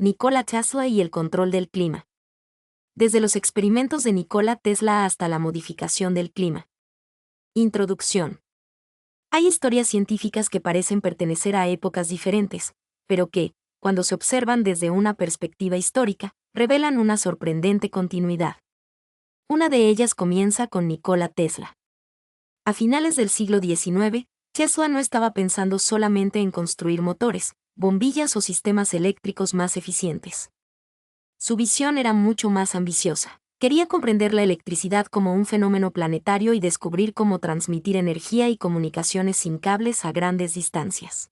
Nikola Tesla y el control del clima. Desde los experimentos de Nikola Tesla hasta la modificación del clima. Introducción. Hay historias científicas que parecen pertenecer a épocas diferentes, pero que, cuando se observan desde una perspectiva histórica, revelan una sorprendente continuidad. Una de ellas comienza con Nikola Tesla. A finales del siglo XIX, Tesla no estaba pensando solamente en construir motores, bombillas o sistemas eléctricos más eficientes. Su visión era mucho más ambiciosa. Quería comprender la electricidad como un fenómeno planetario y descubrir cómo transmitir energía y comunicaciones sin cables a grandes distancias.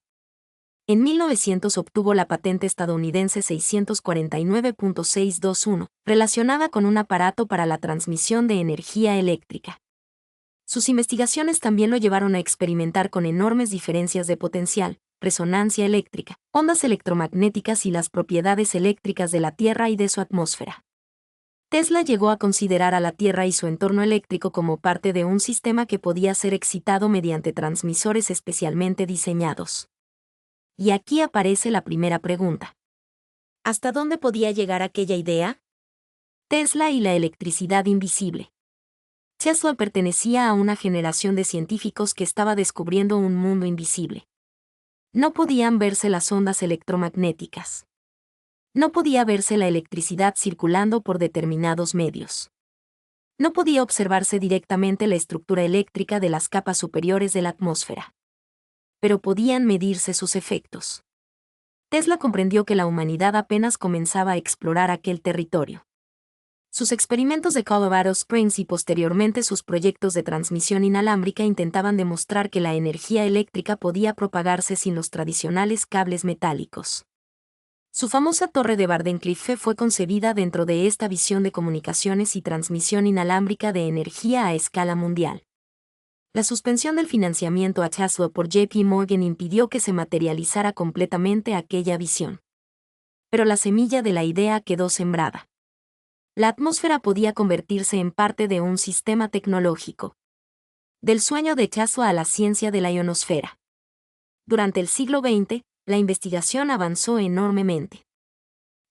En 1900 obtuvo la patente estadounidense 649.621, relacionada con un aparato para la transmisión de energía eléctrica. Sus investigaciones también lo llevaron a experimentar con enormes diferencias de potencial, resonancia eléctrica, ondas electromagnéticas y las propiedades eléctricas de la Tierra y de su atmósfera. Tesla llegó a considerar a la Tierra y su entorno eléctrico como parte de un sistema que podía ser excitado mediante transmisores especialmente diseñados. Y aquí aparece la primera pregunta. ¿Hasta dónde podía llegar aquella idea? Tesla y la electricidad invisible. Tesla pertenecía a una generación de científicos que estaba descubriendo un mundo invisible. No podían verse las ondas electromagnéticas. No podía verse la electricidad circulando por determinados medios. No podía observarse directamente la estructura eléctrica de las capas superiores de la atmósfera. Pero podían medirse sus efectos. Tesla comprendió que la humanidad apenas comenzaba a explorar aquel territorio. Sus experimentos de Colorado Springs y posteriormente sus proyectos de transmisión inalámbrica intentaban demostrar que la energía eléctrica podía propagarse sin los tradicionales cables metálicos. Su famosa torre de Wardenclyffe fue concebida dentro de esta visión de comunicaciones y transmisión inalámbrica de energía a escala mundial. La suspensión del financiamiento a Tesla por JP Morgan impidió que se materializara completamente aquella visión. Pero la semilla de la idea quedó sembrada. La atmósfera podía convertirse en parte de un sistema tecnológico. Del sueño de Tesla a la ciencia de la ionosfera. Durante el siglo XX, la investigación avanzó enormemente.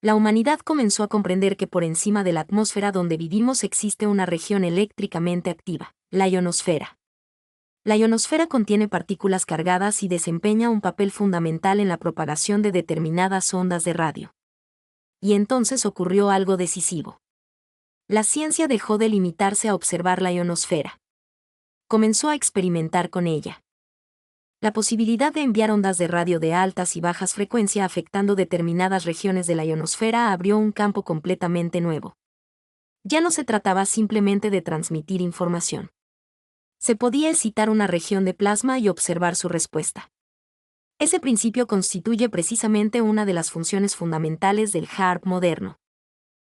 La humanidad comenzó a comprender que por encima de la atmósfera donde vivimos existe una región eléctricamente activa, la ionosfera. La ionosfera contiene partículas cargadas y desempeña un papel fundamental en la propagación de determinadas ondas de radio. Y entonces ocurrió algo decisivo. La ciencia dejó de limitarse a observar la ionosfera. Comenzó a experimentar con ella. La posibilidad de enviar ondas de radio de altas y bajas frecuencias afectando determinadas regiones de la ionosfera abrió un campo completamente nuevo. Ya no se trataba simplemente de transmitir información. Se podía excitar una región de plasma y observar su respuesta. Ese principio constituye precisamente una de las funciones fundamentales del HAARP moderno.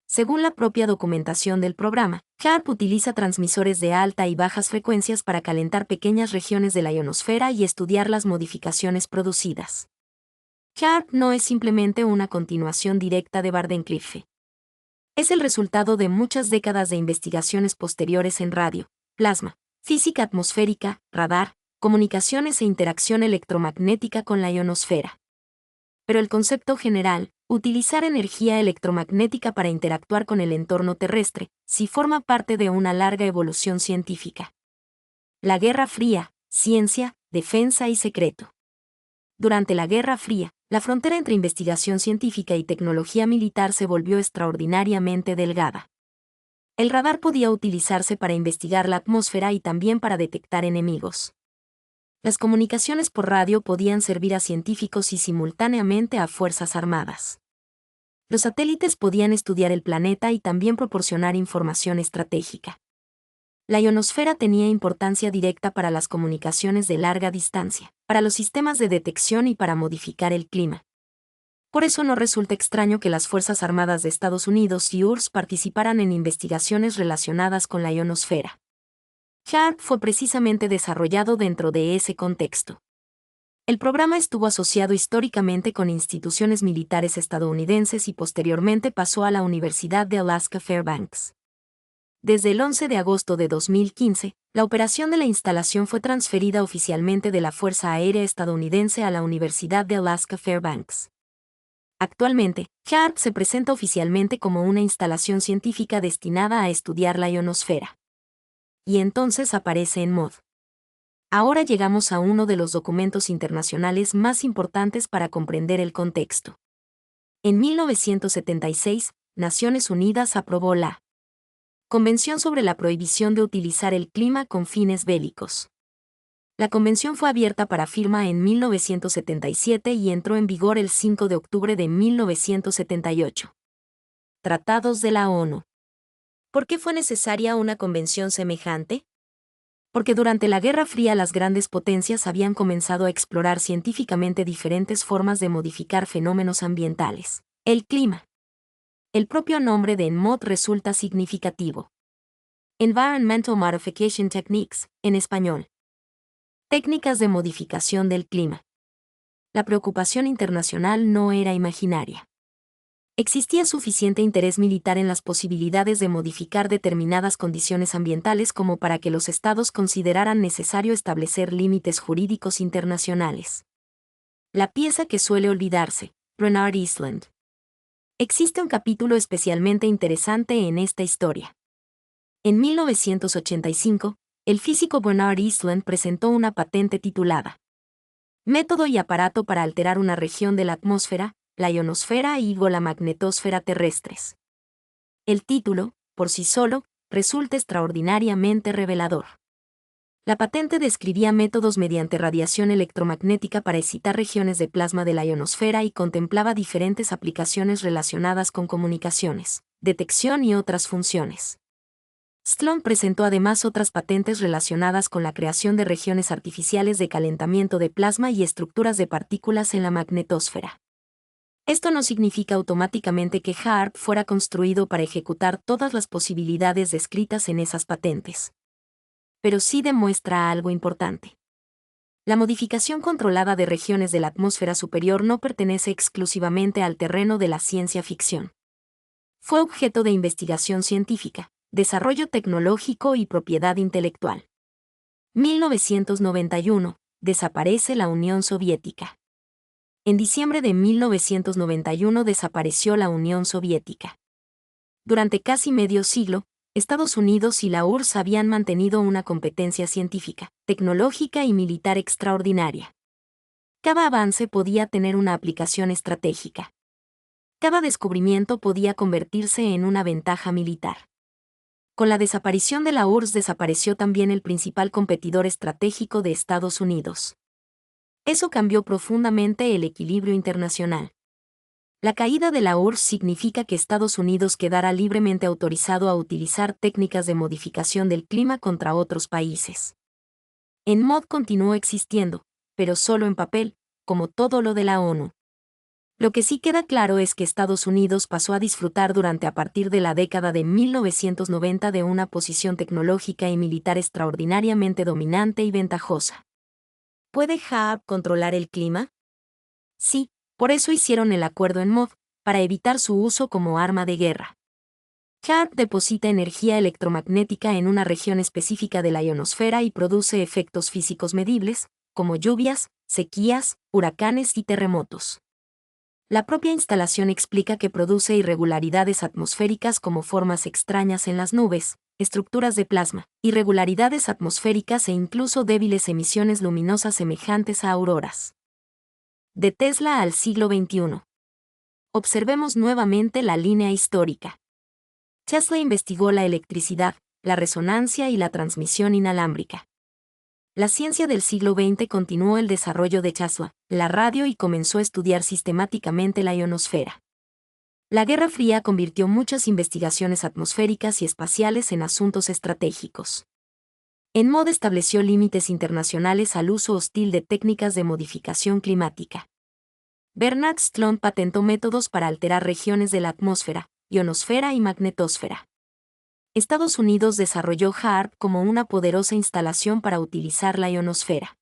Según la propia documentación del programa, HAARP utiliza transmisores de alta y bajas frecuencias para calentar pequeñas regiones de la ionosfera y estudiar las modificaciones producidas. HAARP no es simplemente una continuación directa de Wardenclyffe. Es el resultado de muchas décadas de investigaciones posteriores en radio, plasma, física atmosférica, radar, comunicaciones e interacción electromagnética con la ionosfera. Pero el concepto general, utilizar energía electromagnética para interactuar con el entorno terrestre, sí forma parte de una larga evolución científica. La Guerra Fría, ciencia, defensa y secreto. Durante la Guerra Fría, la frontera entre investigación científica y tecnología militar se volvió extraordinariamente delgada. El radar podía utilizarse para investigar la atmósfera y también para detectar enemigos. Las comunicaciones por radio podían servir a científicos y simultáneamente a fuerzas armadas. Los satélites podían estudiar el planeta y también proporcionar información estratégica. La ionosfera tenía importancia directa para las comunicaciones de larga distancia, para los sistemas de detección y para modificar el clima. Por eso no resulta extraño que las Fuerzas Armadas de Estados Unidos y URSS participaran en investigaciones relacionadas con la ionosfera. HAARP fue precisamente desarrollado dentro de ese contexto. El programa estuvo asociado históricamente con instituciones militares estadounidenses y posteriormente pasó a la Universidad de Alaska Fairbanks. Desde el 11 de agosto de 2015, la operación de la instalación fue transferida oficialmente de la Fuerza Aérea Estadounidense a la Universidad de Alaska Fairbanks. Actualmente, HAARP se presenta oficialmente como una instalación científica destinada a estudiar la ionosfera. Y entonces aparece en MOD. Ahora llegamos a uno de los documentos internacionales más importantes para comprender el contexto. En 1976, Naciones Unidas aprobó la Convención sobre la prohibición de utilizar el clima con fines bélicos. La convención fue abierta para firma en 1977 y entró en vigor el 5 de octubre de 1978. Tratados de la ONU. ¿Por qué fue necesaria una convención semejante? Porque durante la Guerra Fría las grandes potencias habían comenzado a explorar científicamente diferentes formas de modificar fenómenos ambientales. El clima. El propio nombre de ENMOD resulta significativo. Environmental Modification Techniques, en español. Técnicas de modificación del clima. La preocupación internacional no era imaginaria. Existía suficiente interés militar en las posibilidades de modificar determinadas condiciones ambientales como para que los estados consideraran necesario establecer límites jurídicos internacionales. La pieza que suele olvidarse, Bernard Eastland. Existe un capítulo especialmente interesante en esta historia. En 1985, el físico Bernard Eastland presentó una patente titulada Método y aparato para alterar una región de la atmósfera, la ionosfera o la magnetosfera terrestres. El título, por sí solo, resulta extraordinariamente revelador. La patente describía métodos mediante radiación electromagnética para excitar regiones de plasma de la ionosfera y contemplaba diferentes aplicaciones relacionadas con comunicaciones, detección y otras funciones. Eastland presentó además otras patentes relacionadas con la creación de regiones artificiales de calentamiento de plasma y estructuras de partículas en la magnetosfera. Esto no significa automáticamente que HAARP fuera construido para ejecutar todas las posibilidades descritas en esas patentes. Pero sí demuestra algo importante. La modificación controlada de regiones de la atmósfera superior no pertenece exclusivamente al terreno de la ciencia ficción. Fue objeto de investigación científica, desarrollo tecnológico y propiedad intelectual. 1991. Desaparece la Unión Soviética. En diciembre de 1991 desapareció la Unión Soviética. Durante casi medio siglo, Estados Unidos y la URSS habían mantenido una competencia científica, tecnológica y militar extraordinaria. Cada avance podía tener una aplicación estratégica. Cada descubrimiento podía convertirse en una ventaja militar. Con la desaparición de la URSS desapareció también el principal competidor estratégico de Estados Unidos. Eso cambió profundamente el equilibrio internacional. La caída de la URSS significa que Estados Unidos quedará libremente autorizado a utilizar técnicas de modificación del clima contra otros países. ENMOD continuó existiendo, pero solo en papel, como todo lo de la ONU. Lo que sí queda claro es que Estados Unidos pasó a disfrutar durante a partir de la década de 1990 de una posición tecnológica y militar extraordinariamente dominante y ventajosa. ¿Puede HAARP controlar el clima? Sí, por eso hicieron el acuerdo ENMOD, para evitar su uso como arma de guerra. HAARP deposita energía electromagnética en una región específica de la ionosfera y produce efectos físicos medibles, como lluvias, sequías, huracanes y terremotos. La propia instalación explica que produce irregularidades atmosféricas como formas extrañas en las nubes, estructuras de plasma, irregularidades atmosféricas e incluso débiles emisiones luminosas semejantes a auroras. De Tesla al siglo XXI. Observemos nuevamente la línea histórica. Tesla investigó la electricidad, la resonancia y la transmisión inalámbrica. La ciencia del siglo XX continuó el desarrollo de Tesla, la radio y comenzó a estudiar sistemáticamente la ionosfera. La Guerra Fría convirtió muchas investigaciones atmosféricas y espaciales en asuntos estratégicos. ENMOD estableció límites internacionales al uso hostil de técnicas de modificación climática. Bernard Eastland patentó métodos para alterar regiones de la atmósfera, ionosfera y magnetosfera. Estados Unidos desarrolló HAARP como una poderosa instalación para utilizar la ionosfera.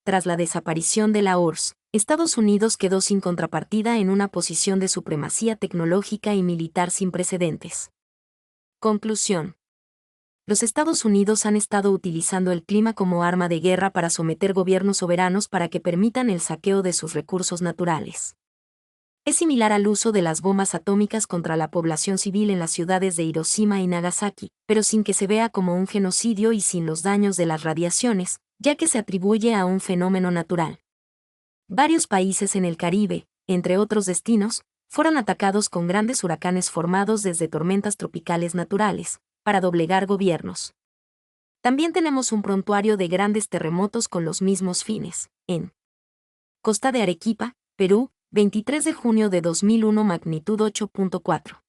Tras la desaparición de la URSS, Estados Unidos quedó sin contrapartida en una posición de supremacía tecnológica y militar sin precedentes. Conclusión. Los Estados Unidos han estado utilizando el clima como arma de guerra para someter gobiernos soberanos para que permitan el saqueo de sus recursos naturales. Es similar al uso de las bombas atómicas contra la población civil en las ciudades de Hiroshima y Nagasaki, pero sin que se vea como un genocidio y sin los daños de las radiaciones, ya que se atribuye a un fenómeno natural. Varios países en el Caribe, entre otros destinos, fueron atacados con grandes huracanes formados desde tormentas tropicales naturales, para doblegar gobiernos. También tenemos un prontuario de grandes terremotos con los mismos fines, en Costa de Arequipa, Perú, 23 de junio de 2001 magnitud 8.4.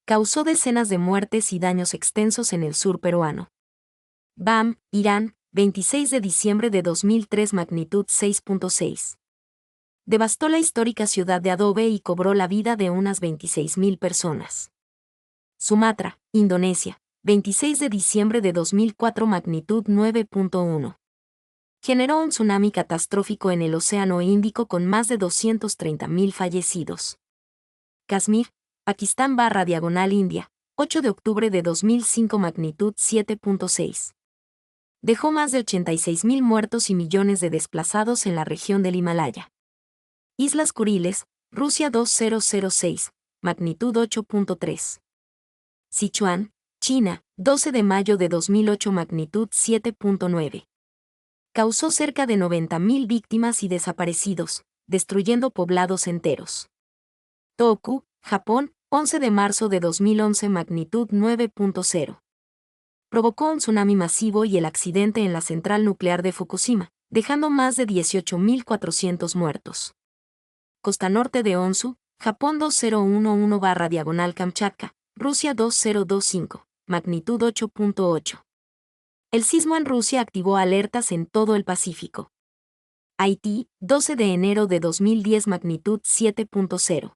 Causó decenas de muertes y daños extensos en el sur peruano. Bam, Irán, 26 de diciembre de 2003 magnitud 6.6. Devastó la histórica ciudad de Adobe y cobró la vida de unas 26.000 personas. Sumatra, Indonesia, 26 de diciembre de 2004 magnitud 9.1. Generó un tsunami catastrófico en el Océano Índico con más de 230.000 fallecidos. Kashmir, Pakistán / India, 8 de octubre de 2005 magnitud 7.6. Dejó más de 86.000 muertos y millones de desplazados en la región del Himalaya. Islas Kuriles, Rusia 2006, magnitud 8.3. Sichuan, China, 12 de mayo de 2008 magnitud 7.9. Causó cerca de 90.000 víctimas y desaparecidos, destruyendo poblados enteros. Tohoku, Japón, 11 de marzo de 2011 magnitud 9.0. Provocó un tsunami masivo y el accidente en la central nuclear de Fukushima, dejando más de 18.400 muertos. Costa norte de Onsu, Japón 2011/Kamchatka, Rusia 2025, magnitud 8.8. El sismo en Rusia activó alertas en todo el Pacífico. Haití, 12 de enero de 2010 magnitud 7.0.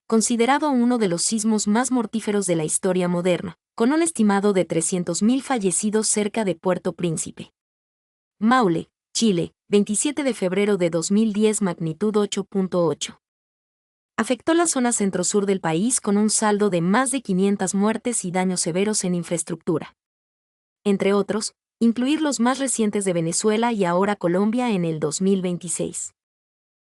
Considerado uno de los sismos más mortíferos de la historia moderna, con un estimado de 300.000 fallecidos cerca de Puerto Príncipe. Maule, Chile, 27 de febrero de 2010 magnitud 8.8. Afectó la zona centro-sur del país con un saldo de más de 500 muertes y daños severos en infraestructura. Entre otros, incluir los más recientes de Venezuela y ahora Colombia en el 2026.